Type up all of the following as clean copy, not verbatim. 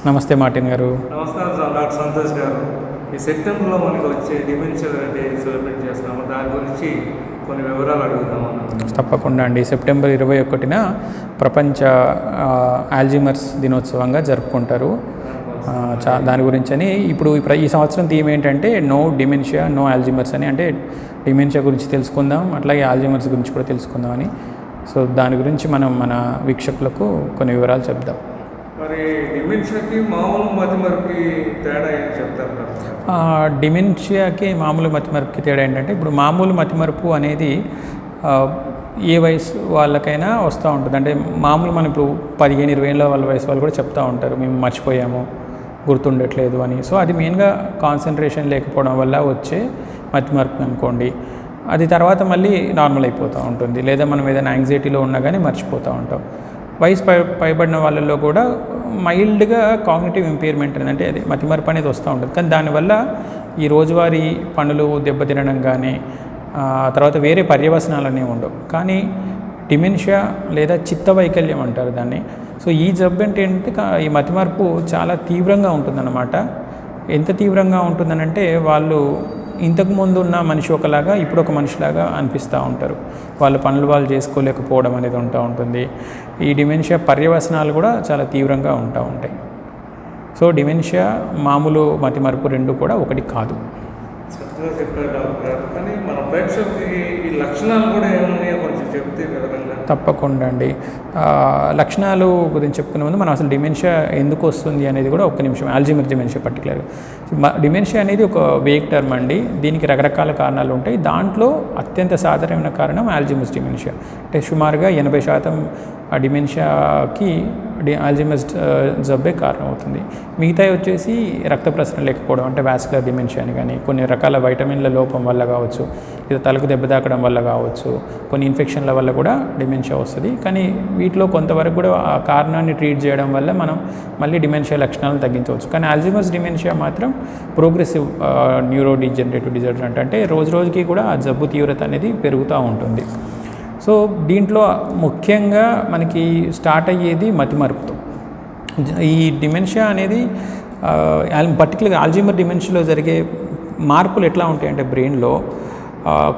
నమస్తే మార్టిన్ గారు. నమస్కారం సార్, డాక్టర్ సంతోష్ గారు. ఈ సెప్టెంబర్లో మనకి వచ్చే డిమెన్షియా డే సెలబ్రేట్ చేస్తున్నాము. దాని గురించి కొన్ని వివరాలు అడుగుతామన్నా. తప్పకుండా అండి. సెప్టెంబర్ 21న ప్రపంచ ఆల్జీమర్స్ దినోత్సవంగా జరుపుకుంటారు. దాని గురించి అని ఇప్పుడు ఈ సంవత్సరం థీమ్ ఏంటంటే నో డిమెన్షియా నో ఆల్జీమర్స్ అని. అంటే డిమెన్షియా గురించి తెలుసుకుందాం, అట్లాగే ఆల్జీమర్స్ గురించి కూడా తెలుసుకుందాం అని. సో దాని గురించి మనం మన వీక్షకులకు కొన్ని వివరాలు చెప్దాం. మరి డిమెన్షియాకి మామూలు మతిమరుపుకి తేడా ఏంటి చెప్తారు? డిమెన్షియాకి మామూలు మతిమరుపుకి తేడా ఏంటంటే, ఇప్పుడు మామూలు మతిమరుపు అనేది ఏ వయసు వాళ్ళకైనా వస్తూ ఉంటుంది. అంటే మామూలు మనం ఇప్పుడు 15-20 ఏళ్ళ వాళ్ళ వయసు వాళ్ళు కూడా చెప్తూ ఉంటారు, మేము మర్చిపోయాము, గుర్తుండట్లేదు అని. సో అది మెయిన్గా కాన్సన్ట్రేషన్ లేకపోవడం వల్ల వచ్చే మతిమరుపు అనుకోండి. అది తర్వాత మళ్ళీ నార్మల్ అయిపోతూ ఉంటుంది. లేదా మనం ఏదైనా యాంగ్జైటీలో ఉన్నా కానీ మర్చిపోతూ ఉంటాం. వయసు పైబడిన వాళ్ళల్లో కూడా మైల్డ్గా కాగ్నిటివ్ ఇంపైర్మెంట్ అంటే అది మతిమరుపు అనేది వస్తూ ఉంటుంది. కానీ దానివల్ల ఈ రోజువారీ పనులు దెబ్బతినడం కానీ తర్వాత వేరే పర్యవసనాలు అనేవి ఉండవు. కానీ డిమెన్షియా లేదా చిత్త వైకల్యం అంటారు దాన్ని. సో ఈ జబ్బు ఏంటంటే ఈ మతిమరుపు చాలా తీవ్రంగా ఉంటుందన్నమాట. ఎంత తీవ్రంగా ఉంటుందనంటే వాళ్ళు ఇంతకుముందు ఉన్న మనిషి ఒకలాగా ఇప్పుడు ఒక మనిషిలాగా అనిపిస్తూ ఉంటారు. వాళ్ళ పనులు వాళ్ళు చేసుకోలేకపోవడం అనేది ఉంటుంది. ఈ డిమెన్షియా పర్యవసనాలు కూడా చాలా తీవ్రంగా ఉంటాయి. సో డిమెన్షియా మామూలు మతిమరుపు రెండు కూడా ఒకటి కాదు. చక్కగా చెప్పారు డాక్టర్ గారు. కానీ మన ప్రేక్షకులకి ఈ లక్షణాలు కూడా ఏమున్నాయో కొంచెం చెప్తే వివరంగా. తప్పకుండా అండి. లక్షణాలు గురించి చెప్పుకునే ముందు మనం అసలు డిమెన్షియా ఎందుకు వస్తుంది అనేది కూడా ఒక్క నిమిషం. ఆల్జీమర్ డిమెన్షియా పర్టికులర్గా డిమెన్షియా అనేది ఒక వేగ్ టర్మ్ అండి. దీనికి రకరకాల కారణాలు ఉంటాయి. దాంట్లో అత్యంత సాధారణమైన కారణం ఆల్జీమర్స్ డిమెన్షియా. అంటే సుమారుగా 80% ఆ డిమెన్షియాకి ఆల్జీమర్స్ జబ్బే కారణం అవుతుంది. మిగతాయి వచ్చేసి రక్త ప్రసరణ లేకపోవడం అంటే వాస్కులర్ డిమెన్షియా అని, కానీ కొన్ని రకాల వైటమిన్ల లోపం వల్ల కావచ్చు, లేదా తలకు దెబ్బ తాకడం వల్ల కావచ్చు, కొన్ని ఇన్ఫెక్షన్ల వల్ల కూడా డిమెన్షియా వస్తుంది. కానీ వీటిలో కొంతవరకు కూడా ఆ కారణాన్ని ట్రీట్ చేయడం వల్ల మనం మళ్ళీ డిమెన్షియా లక్షణాలను తగ్గించవచ్చు. కానీ ఆల్జీమర్స్ డిమెన్షియా మాత్రం ప్రోగ్రెసివ్ న్యూరో డిజనరేటివ్ డిజార్డర్ అంటే రోజు రోజుకి కూడా ఆ జబ్బు తీవ్రత అనేది పెరుగుతూ ఉంటుంది. సో దీంట్లో ముఖ్యంగా మనకి స్టార్ట్ అయ్యేది మతిమరుపుతో. ఈ డిమెన్షియా అనేది పర్టికులర్గా ఆల్జీమర్ డిమెన్షియాలో జరిగే మార్పులు ఎట్లా ఉంటాయంటే బ్రెయిన్లో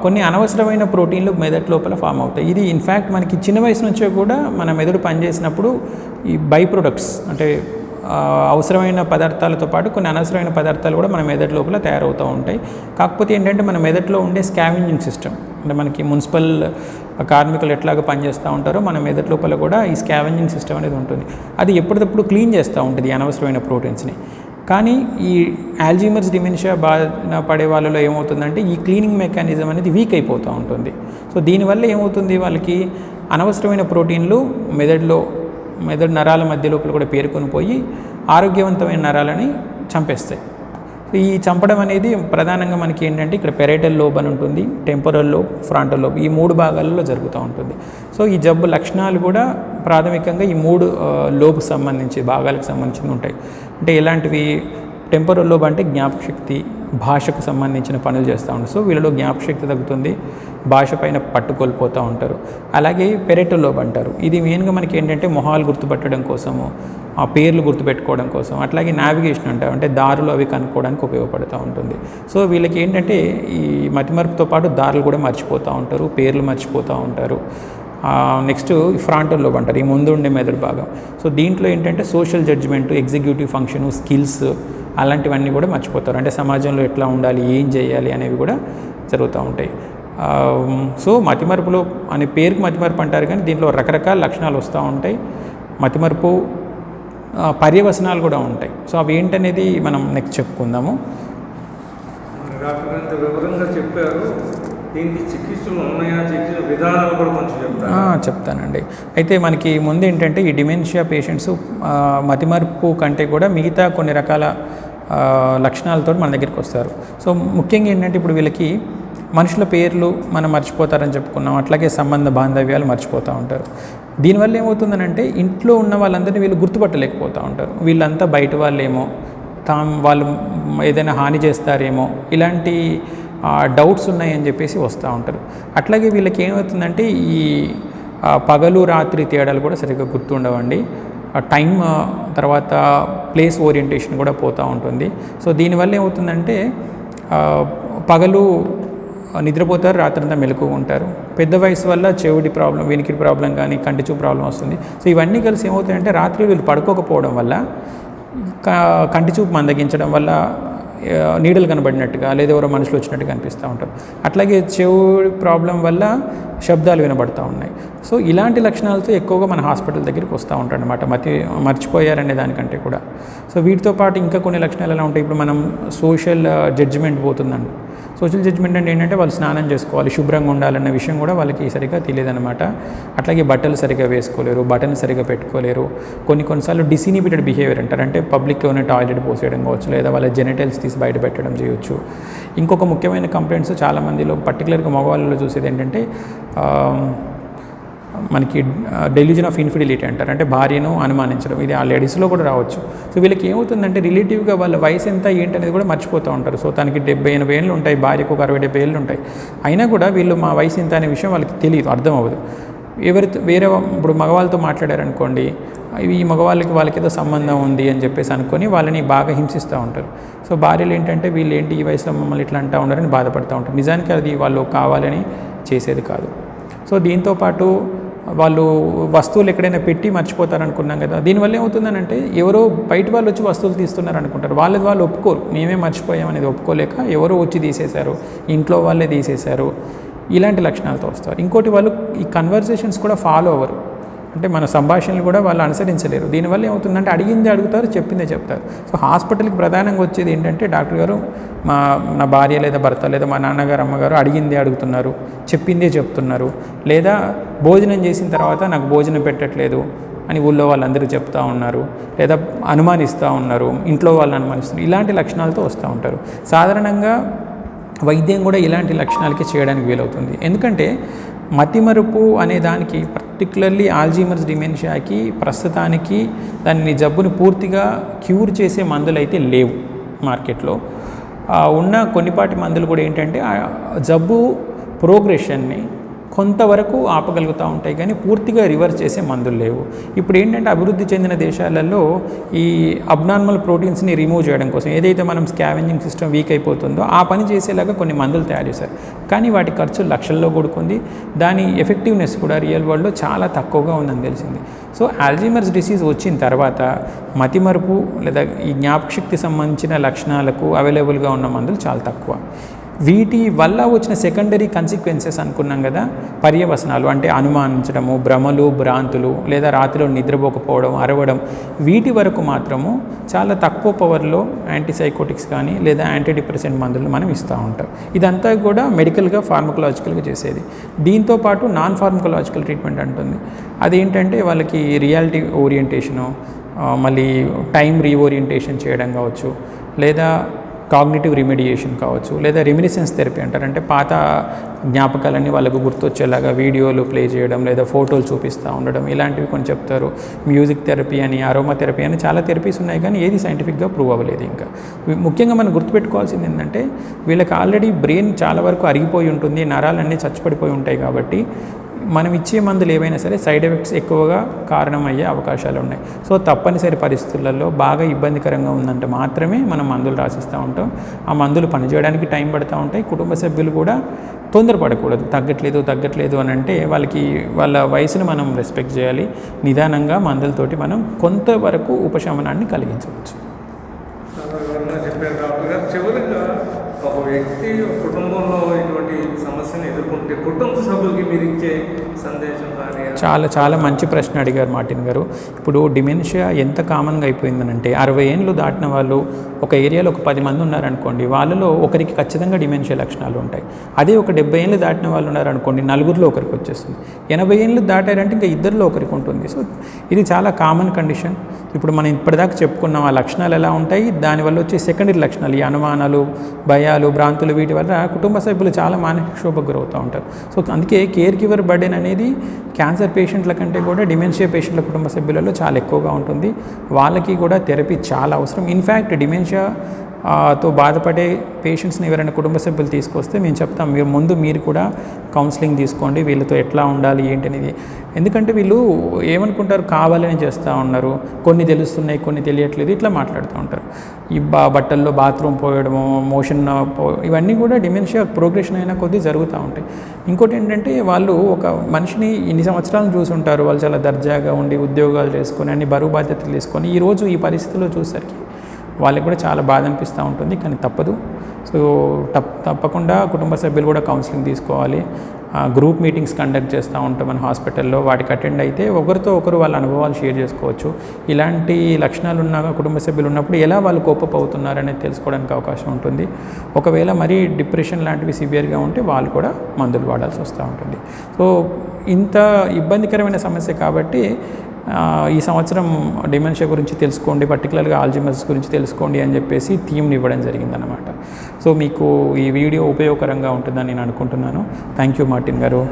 కొన్ని అనవసరమైన ప్రోటీన్లు మెదడు లోపల ఫామ్ అవుతాయి. ఇది ఇన్ఫ్యాక్ట్ మనకి చిన్న వయసు నుంచే కూడా మన మెదడు పనిచేసినప్పుడు ఈ బై ప్రొడక్ట్స్ అంటే అవసరమైన పదార్థాలతో పాటు కొన్ని అనవసరమైన పదార్థాలు కూడా మన మెదడు లోపల తయారవుతూ ఉంటాయి. కాకపోతే ఏంటంటే మన మెదడులో ఉండే స్కావెంజింగ్ సిస్టమ్ అంటే మనకి మున్సిపల్ కార్మికులు ఎట్లాగ పనిచేస్తూ ఉంటారో మన మెదడు లోపల కూడా ఈ స్కావెంజింగ్ సిస్టమ్ అనేది ఉంటుంది. అది ఎప్పటికప్పుడు క్లీన్ చేస్తూ ఉంటుంది ఈ అనవసరమైన ప్రోటీన్స్ని. కానీ ఈ ఆల్జీమర్స్ డిమెన్షియా బారిన పడే వాళ్ళలో ఏమవుతుందంటే ఈ క్లీనింగ్ మెకానిజం అనేది వీక్ అయిపోతూ ఉంటుంది. సో దీనివల్ల ఏమవుతుంది, వాళ్ళకి అనవసరమైన ప్రోటీన్లు మెదడు నరాల మధ్య లోపల కూడా పేరుకొని పోయి ఆరోగ్యవంతమైన నరాలని చంపేస్తాయి. ఈ చంపడం అనేది ప్రధానంగా మనకి ఏంటంటే ఇక్కడ పెరైటల్ లోబ్ అని ఉంటుంది, టెంపోరల్ లోబ్, ఫ్రాంటల్ లోబ్, ఈ 3 భాగాలలో జరుగుతూ ఉంటుంది. సో ఈ జబ్బు లక్షణాలు కూడా ప్రాథమికంగా ఈ 3 లోబ్ సంబంధించి భాగాలకు సంబంధించి ఉంటాయి. అంటే ఎలాంటివి? టెంపోరల్ లోబ్ అంటే జ్ఞాపకశక్తి, భాషకు సంబంధించిన పనులు చేస్తూ ఉంటారు. సో వీళ్ళలో జ్ఞాపకశక్తి తగ్గుతుంది, భాష పైన పట్టుకోల్పోతూ ఉంటారు. అలాగే పెరైటల్ లోబ్ అంటారు. ఇది మెయిన్గా మనకి ఏంటంటే మొహాలు గుర్తుపట్టడం కోసము, ఆ పేర్లు గుర్తుపెట్టుకోవడం కోసం, అట్లాగే నావిగేషన్ అంటారు అంటే దారులు అవి కనుక్కోవడానికి ఉపయోగపడుతూ ఉంటుంది. సో వీళ్ళకి ఏంటంటే ఈ మతిమరుపుతో పాటు దారులు కూడా మర్చిపోతూ ఉంటారు, పేర్లు మర్చిపోతూ ఉంటారు. నెక్స్ట్ ఫ్రాంటల్ లోబ్ అంటారు, ఈ ముందు ఉండే మెదడు భాగం. సో దీంట్లో ఏంటంటే social judgement, executive function, skills అలాంటివన్నీ కూడా మర్చిపోతారు. అంటే సమాజంలో ఎట్లా ఉండాలి, ఏం చేయాలి అనేవి కూడా జరుగుతూ ఉంటాయి. సో మతిమరుపులో అనే పేరుకి మతిమరుపు అంటారు, కానీ దీంట్లో రకరకాల లక్షణాలు వస్తూ ఉంటాయి. మతిమరుపు పర్యవసనాలు కూడా ఉంటాయి. సో అవి ఏంటనేది మనం నెక్స్ట్ చెప్పుకుందాము. డాక్టర్ గారు వివరంగా చెప్పారు. దీనికి చికిత్సలు ఉన్నాయా, చికిత్స విధానాలు కూడా కొంచెం చెప్తానండి. అయితే మనకి ముందు ఏంటంటే ఈ డిమెన్షియా పేషెంట్స్ మతిమరుపు కంటే కూడా మిగతా కొన్ని రకాల లక్షణాలతో మన దగ్గరికి వస్తారు. సో ముఖ్యంగా ఏంటంటే ఇప్పుడు వీళ్ళకి మనుషుల పేర్లు మనం మర్చిపోతారని చెప్పుకున్నాం, అట్లాగే సంబంధ బాంధవ్యాలు మర్చిపోతూ ఉంటారు. దీనివల్ల ఏమవుతుందనంటే ఇంట్లో ఉన్న వాళ్ళందరినీ వీళ్ళు గుర్తుపట్టలేకపోతూ ఉంటారు. వీళ్ళంతా బయట వాళ్ళేమో, వాళ్ళు ఏదైనా హాని చేస్తారేమో, ఇలాంటి డౌట్స్ ఉన్నాయని చెప్పేసి వస్తూ ఉంటారు. అట్లాగే వీళ్ళకి ఏమవుతుందంటే ఈ పగలు రాత్రి తేడాలు కూడా సరిగ్గా గుర్తుండవండి. టైం తర్వాత ప్లేస్ ఓరియంటేషన్ కూడా పోతూ ఉంటుంది. సో దీనివల్ల ఏమవుతుందంటే పగలు నిద్రపోతారు, రాత్రంతా మెలకుగా ఉంటారు. పెద్ద వయసు వల్ల చెవిటి ప్రాబ్లం, వినికిడి ప్రాబ్లం కానీ కంటి చూపు ప్రాబ్లం వస్తుంది. సో ఇవన్నీ కలిసి ఏమవుతాయంటే రాత్రి వీళ్ళు పడుకోకపోవడం వల్ల కంటి చూపు మందగించడం వల్ల నీడలు కనబడినట్టుగా లేదా ఎవరో మనుషులు వచ్చినట్టుగా అనిపిస్తూ ఉంటారు. అట్లాగే చెవి ప్రాబ్లం వల్ల శబ్దాలు వినబడుతూ ఉన్నాయి. సో ఇలాంటి లక్షణాలతో ఎక్కువగా మన హాస్పిటల్ దగ్గరికి వస్తూ ఉంటారు అనమాట, మర్చిపోయారనే దానికంటే కూడా. సో వీటితో పాటు ఇంకా కొన్ని లక్షణాలు ఎలా ఉంటాయి, ఇప్పుడు మనం సోషల్ జడ్జిమెంట్ పోతుందండి. సోషల్ జడ్జిమెంట్ అంటే ఏంటంటే వాళ్ళు స్నానం చేసుకోవాలి, శుభ్రంగా ఉండాలన్న విషయం కూడా వాళ్ళకి సరిగ్గా తెలియదన్నమాట. అట్లాగే బట్టలు సరిగ్గా వేసుకోలేరు, బటన్ సరిగ్గా పెట్టుకోలేరు. కొన్నిసార్లు డిసినిబిటెడ్ బిహేవియర్ అంటారు, అంటే పబ్లిక్లోనే టాయిలెట్ పోసేయడం కావచ్చు, లేదా వాళ్ళ జెనిటల్స్ తీసి బయట పెట్టడం చేయొచ్చు. ఇంకొక ముఖ్యమైన కంప్లైంట్స్ చాలామందిలో పర్టికులర్గా మగవాళ్ళలో చూసేది ఏంటంటే మనకి డెల్యూజన్ ఆఫ్ ఇన్ఫిడిలిటీ అంటారు, అంటే భార్యను అనుమానించడం. ఇది ఆ లేడీస్లో కూడా రావచ్చు. సో వీళ్ళకి ఏమవుతుందంటే రిలేటివ్గా వాళ్ళ వయసు ఎంత ఏంటనేది కూడా మర్చిపోతూ ఉంటారు. సో తనకి 70-80 ఏళ్ళు ఉంటాయి, భార్యకు ఒక 60-70 ఏళ్ళు ఉంటాయి. అయినా కూడా వీళ్ళు మా వయసు ఎంత అనే విషయం వాళ్ళకి తెలియదు, అర్థం అవ్వదు. వేరే ఇప్పుడు మగవాళ్ళతో మాట్లాడారనుకోండి, ఈ మగవాళ్ళకి వాళ్ళకి ఏదో సంబంధం ఉంది అని చెప్పేసి అనుకొని వాళ్ళని బాగా హింసిస్తూ ఉంటారు. సో భార్యలు ఏంటంటే వీళ్ళు ఏంటి ఈ వయసులో మమ్మల్ని ఇట్లా అంటూ ఉన్నారని బాధపడుతూ ఉంటారు. నిజానికి అది వాళ్ళు కావాలని చేసేది కాదు. సో దీంతోపాటు వాళ్ళు వస్తువులు ఎక్కడైనా పెట్టి మర్చిపోతారనుకున్నాం కదా, దీనివల్ల ఏమవుతుందనంటే ఎవరో బయట వాళ్ళు వచ్చి వస్తువులు తీస్తున్నారు అనుకుంటారు. వాళ్ళు ఒప్పుకోరు, మేమే మర్చిపోయామనేది ఒప్పుకోలేక ఎవరో వచ్చి తీసేశారు, ఇంట్లో వాళ్ళే తీసేశారు, ఇలాంటి లక్షణాలతో వస్తారు. ఇంకోటి వాళ్ళు ఈ కన్వర్జేషన్స్ కూడా ఫాలో అవ్వరు, అంటే మన సంభాషణలు కూడా వాళ్ళు అనుసరించలేరు. దీనివల్ల ఏమవుతుందంటే అడిగిందే అడుగుతారు, చెప్పిందే చెప్తారు. సో హాస్పిటల్కి ప్రధానంగా వచ్చేది ఏంటంటే డాక్టర్ గారు నా భార్య లేదా భర్త లేదా మా నాన్నగారు అమ్మగారు అడిగిందే అడుగుతున్నారు, చెప్పిందే చెప్తున్నారు, లేదా భోజనం చేసిన తర్వాత నాకు భోజనం పెట్టట్లేదు అని ఊళ్ళో వాళ్ళందరూ చెప్తూ ఉన్నారు, లేదా అనుమానిస్తూ ఉన్నారు, ఇంట్లో వాళ్ళు అనుమానిస్తున్నారు. ఇలాంటి లక్షణాలతో వస్తూ ఉంటారు. సాధారణంగా వైద్యం కూడా ఇలాంటి లక్షణాలకి చేయడానికి వీలవుతుంది. ఎందుకంటే మతిమరుపు అనే దానికి పర్టికులర్లీ ఆల్జీమర్స్ డిమెన్షియాకి ప్రస్తుతానికి దాన్ని జబ్బుని పూర్తిగా క్యూర్ చేసే మందులు అయితే లేవు మార్కెట్లో. ఉన్న కొన్నిపాటి మందులు కూడా ఏంటంటే జబ్బు ప్రోగ్రెషన్ని కొంతవరకు ఆపగలుగుతూ ఉంటాయి, కానీ పూర్తిగా రివర్స్ చేసే మందులు లేవు. ఇప్పుడు ఏంటంటే అభివృద్ధి చెందిన దేశాలలో ఈ అబ్నార్మల్ ప్రోటీన్స్ని రిమూవ్ చేయడం కోసం ఏదైతే మనం స్కావెంజింగ్ సిస్టమ్ వీక్ అయిపోతుందో ఆ పని చేసేలాగా కొన్ని మందులు తయారు చేశారు. కానీ వాటి ఖర్చు లక్షల్లో కూడుకుంది, దాని ఎఫెక్టివ్నెస్ కూడా రియల్ వరల్డ్లో చాలా తక్కువగా ఉందని తెలిసింది. సో ఆల్జీమర్స్ డిసీజ్ వచ్చిన తర్వాత మతిమరుపు లేదా ఈ జ్ఞాపకశక్తి సంబంధించిన లక్షణాలకు అవైలబుల్గా ఉన్న మందులు చాలా తక్కువ. వీటి వల్ల వచ్చిన సెకండరీ కన్సిక్వెన్సెస్ అనుకున్నాం కదా, పర్యవసనాలు అంటే అనుమానించడము, భ్రమలు, భ్రాంతులు, లేదా రాత్రిలో నిద్రపోకపోవడం, అరవడం, వీటి వరకు మాత్రము చాలా తక్కువ పవర్లో యాంటీసైకోటిక్స్ కానీ లేదా యాంటీడిప్రెసెంట్ మందులు మనం ఇస్తూ ఉంటాం. ఇదంతా కూడా మెడికల్గా ఫార్మకలాజికల్గా చేసేది. దీంతోపాటు నాన్ ఫార్మకలాజికల్ ట్రీట్మెంట్ అంటుంది. అదేంటంటే వాళ్ళకి రియాలిటీ ఓరియంటేషను, మళ్ళీ టైం రీఓరియంటేషన్ చేయడం కావచ్చు, లేదా కాగ్నిటివ్ రిమెడియేషన్ కావచ్చు, లేదా రెమినిసెన్స్ థెరపీ అంటారు, అంటే పాత జ్ఞాపకాలన్నీ వాళ్ళకు గుర్తొచ్చేలాగా వీడియోలు ప్లే చేయడం లేదా ఫోటోలు చూపిస్తూ ఉండడం, ఇలాంటివి కొన్ని చెప్తారు. మ్యూజిక్ థెరపీ అని, అరోమా థెరపీ అని చాలా థెరపీస్ ఉన్నాయి, కానీ ఏది సైంటిఫిక్గా ప్రూవ్ అవ్వలేదు. ఇంకా ముఖ్యంగా మనం గుర్తుపెట్టుకోవాల్సింది ఏంటంటే వీళ్ళకి ఆల్రెడీ బ్రెయిన్ చాలా వరకు అరిగిపోయి ఉంటుంది, నరాలన్నీ చచ్చిపడిపోయి ఉంటాయి. కాబట్టి మనం ఇచ్చే మందులు ఏవైనా సరే సైడ్ ఎఫెక్ట్స్ ఎక్కువగా కారణమయ్యే అవకాశాలు ఉన్నాయి. సో తప్పనిసరి పరిస్థితులలో బాగా ఇబ్బందికరంగా ఉందంటే మాత్రమే మనం మందులు రాసిస్తూ ఉంటాం. ఆ మందులు పనిచేయడానికి టైం పడుతూ ఉంటాయి. కుటుంబ సభ్యులు కూడా తొందరపడకూడదు. తగ్గట్లేదు అని అంటే వాళ్ళ వయసును మనం రెస్పెక్ట్ చేయాలి. నిదానంగా మందులతోటి మనం కొంతవరకు ఉపశమనాన్ని కలిగించవచ్చు. చెప్పారు డాక్టర్ గారు. చివరిగా ఒక వ్యక్తి కుటుంబంలో ఇటువంటి సమస్యను ఎదుర్కొంటే కుటుంబ సభ్యులకి మీరు ఇచ్చే సందేశం కానీ? చాలా మంచి ప్రశ్న అడిగారు మార్టిన్ గారు. ఇప్పుడు డిమెన్షియా ఎంత కామన్గా అయిపోయిందనంటే 60 ఏళ్ళు దాటిన వాళ్ళు ఒక ఏరియాలో ఒక 10 మంది ఉన్నారనుకోండి, వాళ్ళలో ఒకరికి ఖచ్చితంగా డిమెన్షియా లక్షణాలు ఉంటాయి. అదే ఒక 70 ఏళ్ళు దాటిన వాళ్ళు ఉన్నారనుకోండి, నలుగురిలో ఒకరికి వచ్చేస్తుంది. 80 ఏళ్ళు దాటారంటే ఇంకా ఇద్దరిలో ఒకరికి ఉంటుంది. సో ఇది చాలా కామన్ కండిషన్. ఇప్పుడు మనం ఇప్పటిదాకా చెప్పుకున్నాం ఆ లక్షణాలు ఎలా ఉంటాయి, దానివల్ల వచ్చే సెకండరీ లక్షణాలు, ఈ అనుమానాలు, భయాలు, భ్రాంతులు, వీటి వల్ల కుటుంబ సభ్యులు చాలా మానసిక క్షోభకు గురవుతూ ఉంటారు. సో అందుకే కేర్ గివర్ బర్డెన్ అనేది క్యాన్సర్ పేషెంట్ల కంటే కూడా డిమెన్షియా పేషెంట్ల కుటుంబ సభ్యులలో చాలా ఎక్కువగా ఉంటుంది. వాళ్ళకి కూడా థెరపీ చాలా అవసరం. ఇన్ఫ్యాక్ట్ డిమెన్షియా తో బాధపడే పేషెంట్స్ని ఎవరైనా కుటుంబ సభ్యులు తీసుకొస్తే మేము చెప్తాం, మీరు కూడా కౌన్సిలింగ్ తీసుకోండి, వీళ్ళతో ఎట్లా ఉండాలి ఏంటి అనేది. ఎందుకంటే వీళ్ళు ఏమనుకుంటారు, కావాలని చేస్తూ ఉన్నారు, కొన్ని తెలుస్తున్నాయి కొన్ని తెలియట్లేదు, ఇట్లా మాట్లాడుతూ ఉంటారు. ఈ బట్టల్లో బాత్రూమ్ పోయడము, మోషన్ ఇవన్నీ కూడా డిమెన్షియా ప్రోగ్రెషన్ అయినా కొద్దీ జరుగుతూ ఉంటాయి. ఇంకోటి ఏంటంటే వాళ్ళు ఒక మనిషిని ఇన్ని సంవత్సరాలు చూసుంటారు, వాళ్ళు చాలా దర్జాగా ఉండి ఉద్యోగాలు చేసుకొని అన్ని బరువు బాధ్యతలు తీసుకొని ఈరోజు ఈ పరిస్థితిలో చూసరికి వాళ్ళకి కూడా చాలా బాధ అనిపిస్తూ ఉంటుంది. కానీ తప్పదు. సో తప్పకుండా కుటుంబ సభ్యులు కూడా కౌన్సిలింగ్ తీసుకోవాలి. గ్రూప్ మీటింగ్స్ కండక్ట్ చేస్తూ ఉంటాం మన హాస్పిటల్లో, వాటికి అటెండ్ అయితే ఒకరితో ఒకరు వాళ్ళ అనుభవాలు షేర్ చేసుకోవచ్చు. ఇలాంటి లక్షణాలు ఉన్న కుటుంబ సభ్యులు ఉన్నప్పుడు ఎలా వాళ్ళు కోపప్ అవుతున్నారనేది తెలుసుకోవడానికి అవకాశం ఉంటుంది. ఒకవేళ మరీ డిప్రెషన్ లాంటివి సివియర్గా ఉంటే వాళ్ళు కూడా మందులు వాడాల్సి వస్తూ ఉంటుంది. సో ఇంత ఇబ్బందికరమైన సమస్య కాబట్టి ఈ సంవత్సరం డిమెన్షియా గురించి తెలుసుకోండి, పర్టికులర్గా ఆల్జీమర్స్ గురించి తెలుసుకోండి అని చెప్పేసి థీమ్ని ఇవ్వడం జరిగిందనమాట. సో మీకు ఈ వీడియో ఉపయోగకరంగా ఉంటుందని నేను అనుకుంటున్నాను. థ్యాంక్ యూ మార్టిన్ గారు.